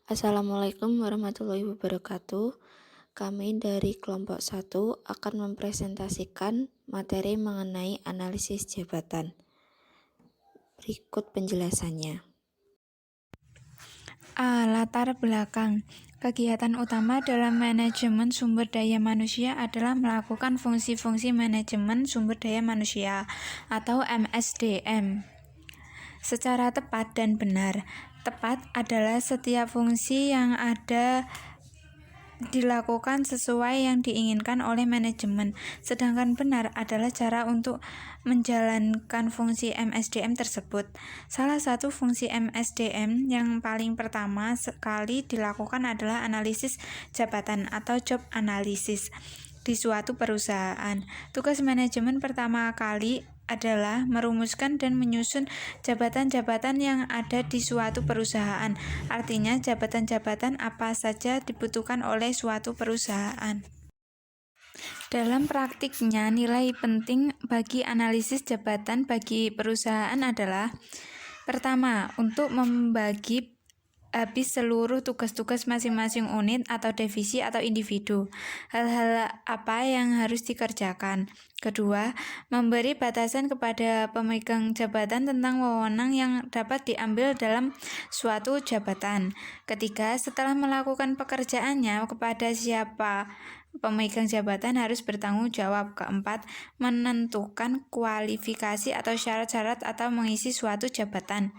Assalamualaikum warahmatullahi wabarakatuh. Kami dari kelompok 1 akan mempresentasikan materi mengenai analisis jabatan. Berikut penjelasannya. Latar belakang. Kegiatan utama dalam manajemen sumber daya manusia adalah melakukan fungsi-fungsi manajemen sumber daya manusia atau MSDM secara tepat dan benar. Tepat adalah setiap fungsi yang ada dilakukan sesuai yang diinginkan oleh manajemen, sedangkan benar adalah cara untuk menjalankan fungsi MSDM tersebut. Salah satu fungsi MSDM yang paling pertama sekali dilakukan adalah analisis jabatan atau job analysis di suatu perusahaan. Tugas manajemen pertama kali adalah merumuskan dan menyusun jabatan-jabatan yang ada di suatu perusahaan. Artinya, jabatan-jabatan apa saja dibutuhkan oleh suatu perusahaan. Dalam praktiknya, nilai penting bagi analisis jabatan bagi perusahaan adalah: pertama, untuk membagi habis seluruh tugas-tugas masing-masing unit atau divisi atau individu. Hal-hal apa yang harus dikerjakan. Kedua, memberi batasan kepada pemegang jabatan tentang wewenang yang dapat diambil dalam suatu jabatan. Ketiga, setelah melakukan pekerjaannya, kepada siapa pemegang jabatan harus bertanggung jawab. Keempat, menentukan kualifikasi atau syarat-syarat atau mengisi suatu jabatan.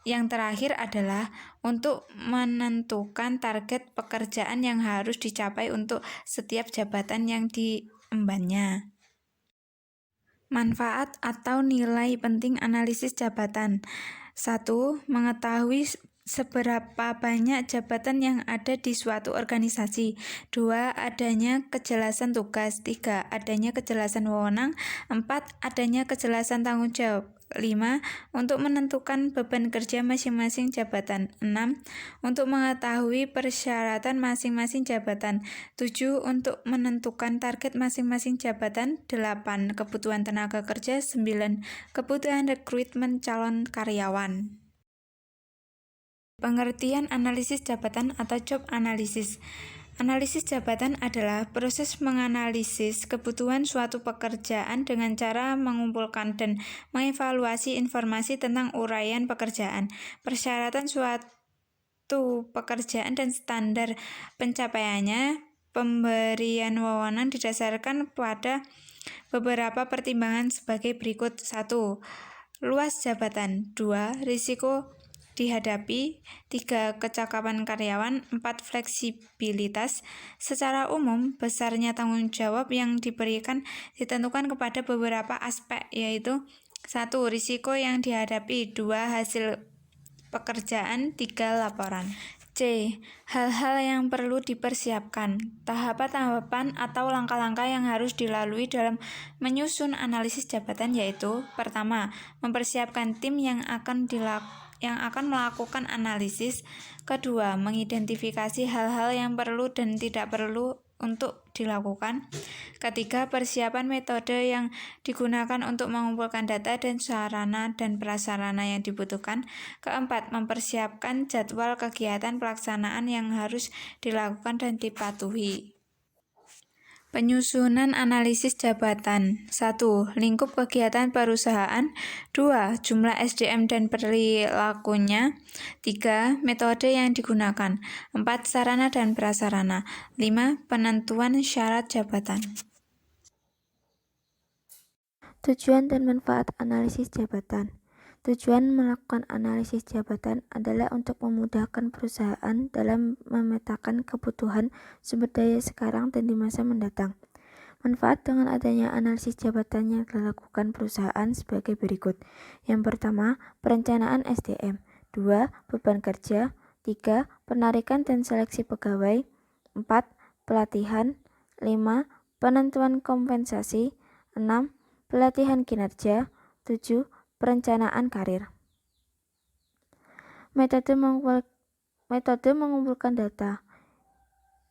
Yang terakhir adalah untuk menentukan target pekerjaan yang harus dicapai untuk setiap jabatan yang diembannya. Manfaat atau nilai penting analisis jabatan. 1. Mengetahui seberapa banyak jabatan yang ada di suatu organisasi. 2. Adanya kejelasan tugas. 3. Adanya kejelasan wewenang. 4. Adanya kejelasan tanggung jawab. 5. Untuk menentukan beban kerja masing-masing jabatan. 6. Untuk mengetahui persyaratan masing-masing jabatan. 7. Untuk menentukan target masing-masing jabatan. 8. Kebutuhan tenaga kerja. 9. Kebutuhan rekrutmen calon karyawan. Pengertian analisis jabatan atau job analysis. Analisis jabatan adalah proses menganalisis kebutuhan suatu pekerjaan dengan cara mengumpulkan dan mengevaluasi informasi tentang uraian pekerjaan, persyaratan suatu pekerjaan dan standar pencapaiannya. Pemberian wewenang didasarkan pada beberapa pertimbangan sebagai berikut. 1. Luas jabatan. 2. Risiko dihadapi. 3. Kecakapan karyawan. 4. Fleksibilitas. Secara umum, besarnya tanggung jawab yang diberikan ditentukan kepada beberapa aspek, yaitu 1. Risiko yang dihadapi. 2. Hasil pekerjaan. 3. Laporan. C. Hal-hal yang perlu dipersiapkan. Tahapan-tahapan atau langkah-langkah yang harus dilalui dalam menyusun analisis jabatan yaitu: pertama, mempersiapkan tim yang akan melakukan analisis. Kedua, mengidentifikasi hal-hal yang perlu dan tidak perlu untuk dilakukan. Ketiga, persiapan metode yang digunakan untuk mengumpulkan data dan sarana dan prasarana yang dibutuhkan. Keempat, mempersiapkan jadwal kegiatan pelaksanaan yang harus dilakukan dan dipatuhi. Penyusunan analisis jabatan. 1. Lingkup kegiatan perusahaan. 2. Jumlah SDM dan perilakunya. 3. Metode yang digunakan. 4. Sarana dan prasarana. 5. Penentuan syarat jabatan. Tujuan dan manfaat analisis jabatan. Tujuan melakukan analisis jabatan adalah untuk memudahkan perusahaan dalam memetakan kebutuhan sumber daya sekarang dan di masa mendatang. Manfaat dengan adanya analisis jabatan yang dilakukan perusahaan sebagai berikut. Yang pertama, perencanaan SDM. 2. Beban kerja. 3. Penarikan dan seleksi pegawai. 4. Pelatihan. 5. Penentuan kompensasi. 6. Pelatihan kinerja. 7. Perencanaan karir. Metode mengumpulkan data.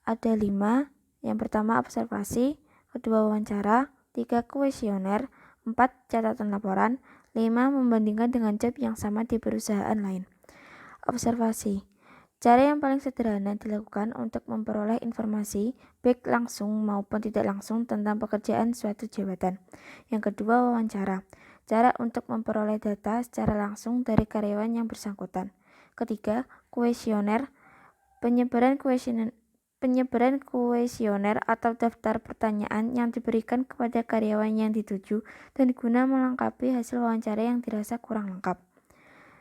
Ada 5. Yang pertama, observasi. 2. Wawancara. 3. Kuesioner. 4. Catatan laporan. 5. Membandingkan dengan job yang sama di perusahaan lain. Observasi. Cara yang paling sederhana dilakukan untuk memperoleh informasi, baik langsung maupun tidak langsung tentang pekerjaan suatu jabatan. Yang kedua, wawancara. Cara untuk memperoleh data secara langsung dari karyawan yang bersangkutan. Ketiga, kuesioner. Penyebaran kuesioner atau daftar pertanyaan yang diberikan kepada karyawan yang dituju dan guna melengkapi hasil wawancara yang dirasa kurang lengkap.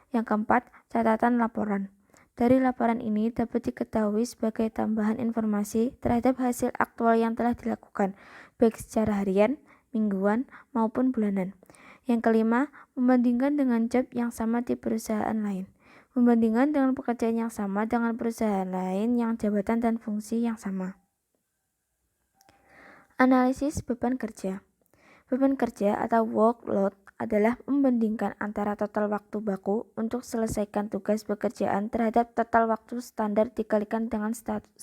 Yang keempat, catatan laporan. Dari laporan ini dapat diketahui sebagai tambahan informasi terhadap hasil aktual yang telah dilakukan, baik secara harian, mingguan, maupun bulanan. Yang kelima, membandingkan dengan job yang sama di perusahaan lain. Membandingkan dengan pekerjaan yang sama dengan perusahaan lain yang jabatan dan fungsi yang sama. Analisis beban kerja. Beban kerja atau workload adalah membandingkan antara total waktu baku untuk selesaikan tugas pekerjaan terhadap total waktu standar dikalikan dengan 100%.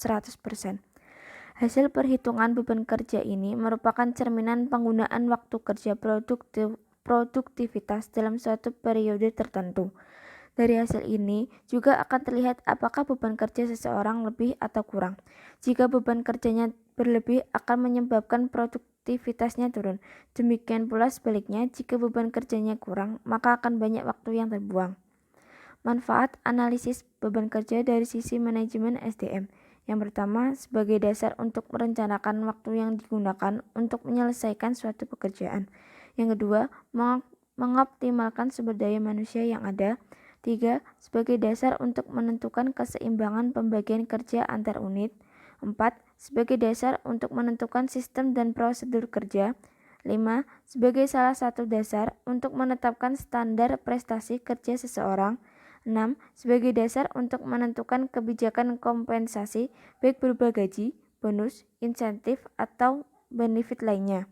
Hasil perhitungan beban kerja ini merupakan cerminan penggunaan waktu kerja produktivitas dalam suatu periode tertentu. Dari hasil ini juga akan terlihat apakah beban kerja seseorang lebih atau kurang. Jika beban kerjanya berlebih akan menyebabkan produktivitasnya turun. Demikian pula sebaliknya, jika beban kerjanya kurang, maka akan banyak waktu yang terbuang. Manfaat analisis beban kerja dari sisi manajemen SDM. Yang pertama, sebagai dasar untuk merencanakan waktu yang digunakan untuk menyelesaikan suatu pekerjaan. Yang kedua, mengoptimalkan sumber daya manusia yang ada. 3. Sebagai dasar untuk menentukan keseimbangan pembagian kerja antar unit. 4. Sebagai dasar untuk menentukan sistem dan prosedur kerja. 5. Sebagai salah satu dasar untuk menetapkan standar prestasi kerja seseorang. 6. Sebagai dasar untuk menentukan kebijakan kompensasi baik berupa gaji, bonus, insentif, atau benefit lainnya.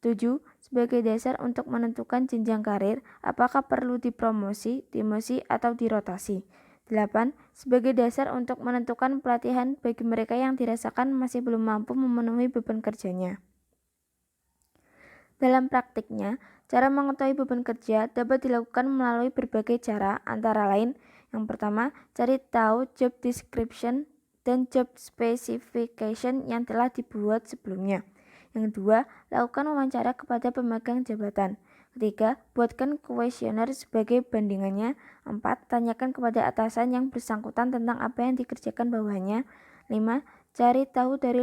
7. Sebagai dasar untuk menentukan jenjang karir, apakah perlu dipromosi, demosi, atau dirotasi. 8. Sebagai dasar untuk menentukan pelatihan bagi mereka yang dirasakan masih belum mampu memenuhi beban kerjanya. Dalam praktiknya, cara mengetahui beban kerja dapat dilakukan melalui berbagai cara, antara lain, yang pertama, cari tahu job description dan job specification yang telah dibuat sebelumnya. Yang kedua, lakukan wawancara kepada pemegang jabatan. Ketiga, buatkan kuesioner sebagai bandingannya. 4. Tanyakan kepada atasan yang bersangkutan tentang apa yang dikerjakan bawahannya. 5. Cari tahu dari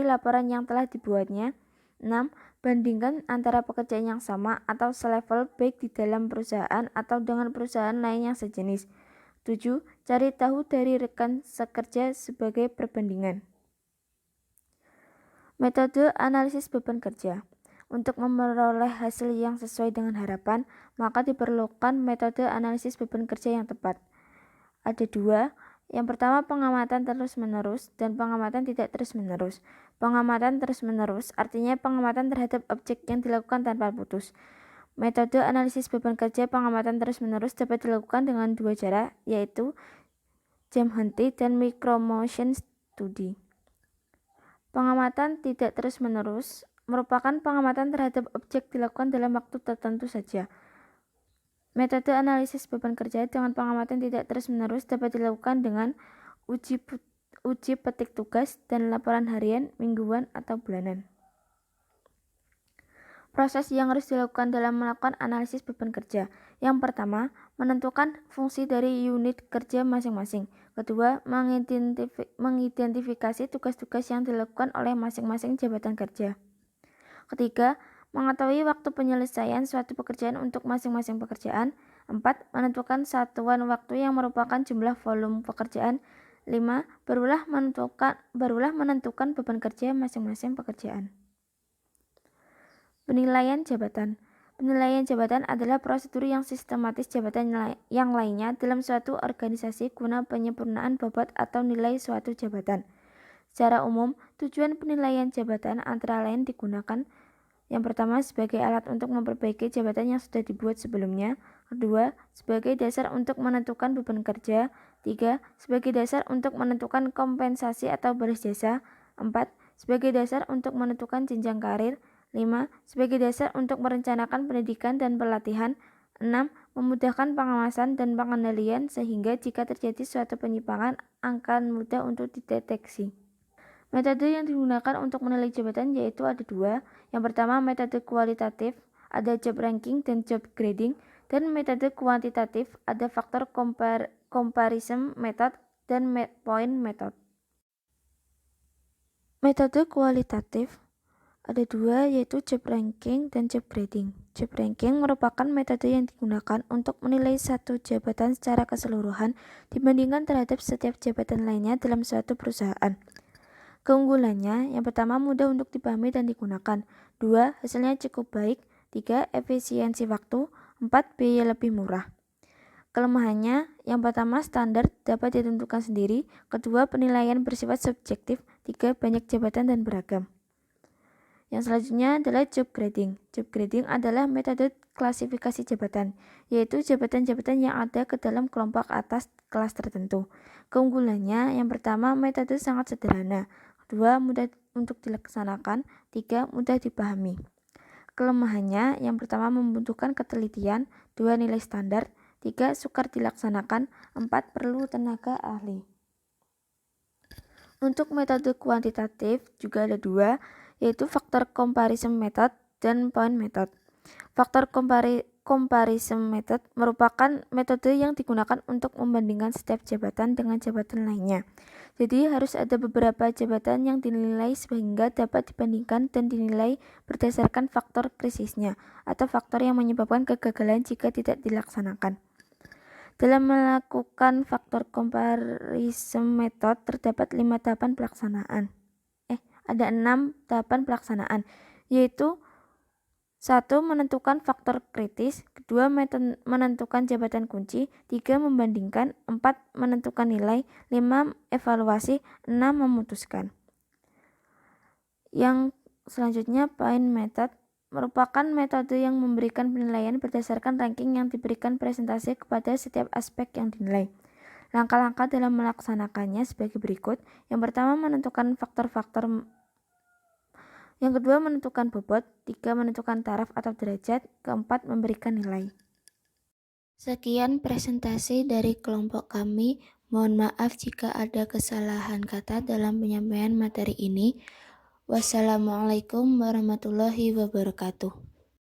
laporan yang telah dibuatnya. 6. Bandingkan antara pekerjaan yang sama atau selevel baik di dalam perusahaan atau dengan perusahaan lain yang sejenis. 7. Cari tahu dari rekan sekerja sebagai perbandingan. Metode analisis beban kerja. Untuk memperoleh hasil yang sesuai dengan harapan, maka diperlukan metode analisis beban kerja yang tepat. Ada dua. Yang pertama, pengamatan terus-menerus dan pengamatan tidak terus-menerus. Pengamatan terus-menerus artinya pengamatan terhadap objek yang dilakukan tanpa putus. Metode analisis beban kerja pengamatan terus-menerus dapat dilakukan dengan dua cara, yaitu jam henti dan micromotion study. Pengamatan tidak terus-menerus merupakan pengamatan terhadap objek dilakukan dalam waktu tertentu saja. Metode analisis beban kerja dengan pengamatan tidak terus-menerus dapat dilakukan dengan uji petik tugas dan laporan harian, mingguan, atau bulanan. Proses yang harus dilakukan dalam melakukan analisis beban kerja. Yang pertama, menentukan fungsi dari unit kerja masing-masing. Kedua, mengidentifikasi tugas-tugas yang dilakukan oleh masing-masing jabatan kerja. Ketiga, mengetahui waktu penyelesaian suatu pekerjaan untuk masing-masing pekerjaan. 4. Menentukan satuan waktu yang merupakan jumlah volume pekerjaan. 5. Barulah menentukan beban kerja masing-masing pekerjaan. Penilaian jabatan. Penilaian jabatan adalah prosedur yang sistematis jabatan yang lainnya dalam suatu organisasi guna penyempurnaan bobot atau nilai suatu jabatan. Secara umum, tujuan penilaian jabatan antara lain digunakan: yang pertama, sebagai alat untuk memperbaiki jabatan yang sudah dibuat sebelumnya. Kedua, sebagai dasar untuk menentukan beban kerja. 3. Sebagai dasar untuk menentukan kompensasi atau balas jasa. 4. Sebagai dasar untuk menentukan jenjang karir. 5. Sebagai dasar untuk merencanakan pendidikan dan pelatihan. 6. memudahkan pengawasan dan pengendalian sehingga jika terjadi suatu penyimpangan akan mudah untuk dideteksi. Metode yang digunakan untuk menilai jabatan yaitu ada dua. Yang pertama metode kualitatif, ada job ranking dan job grading, dan metode kuantitatif, ada faktor comparison method dan point method. Metode kualitatif ada dua, yaitu job ranking dan job grading. Job ranking merupakan metode yang digunakan untuk menilai satu jabatan secara keseluruhan dibandingkan terhadap setiap jabatan lainnya dalam suatu perusahaan. Keunggulannya, yang pertama mudah untuk dipahami dan digunakan. 2. Hasilnya cukup baik. 3. Efisiensi waktu. 4. Biaya lebih murah. Kelemahannya, yang pertama standar dapat ditentukan sendiri. Kedua, penilaian bersifat subjektif. 3. Banyak jabatan dan beragam. Yang selanjutnya adalah job grading. Job grading adalah metode klasifikasi jabatan, yaitu jabatan-jabatan yang ada ke dalam kelompok atas kelas tertentu. Keunggulannya, yang pertama metode sangat sederhana. 2. Mudah untuk dilaksanakan. 3. Mudah dipahami. Kelemahannya, yang pertama membutuhkan ketelitian. 2. Nilai standar. 3. Sukar dilaksanakan. 4. Perlu tenaga ahli. Untuk metode kuantitatif juga ada dua, yaitu faktor comparison method dan point method. Faktor comparison method merupakan metode yang digunakan untuk membandingkan setiap jabatan dengan jabatan lainnya. Jadi harus ada beberapa jabatan yang dinilai sehingga dapat dibandingkan dan dinilai berdasarkan faktor krisisnya atau faktor yang menyebabkan kegagalan jika tidak dilaksanakan. Dalam melakukan faktor comparison method terdapat 5 tahapan pelaksanaan. Ada 6 tahapan pelaksanaan, yaitu 1. Menentukan faktor kritis. 2. Menentukan jabatan kunci. 3. Membandingkan. 4. Menentukan nilai. 5. Evaluasi. 6. Memutuskan. Yang selanjutnya point method merupakan metode yang memberikan penilaian berdasarkan ranking yang diberikan presentasi kepada setiap aspek yang dinilai. Langkah-langkah dalam melaksanakannya sebagai berikut. Yang pertama menentukan faktor-faktor. Yang kedua menentukan bobot. 3. Menentukan taraf atau derajat. Keempat memberikan nilai. Sekian presentasi dari kelompok kami. Mohon maaf jika ada kesalahan kata dalam penyampaian materi ini. Wassalamualaikum warahmatullahi wabarakatuh.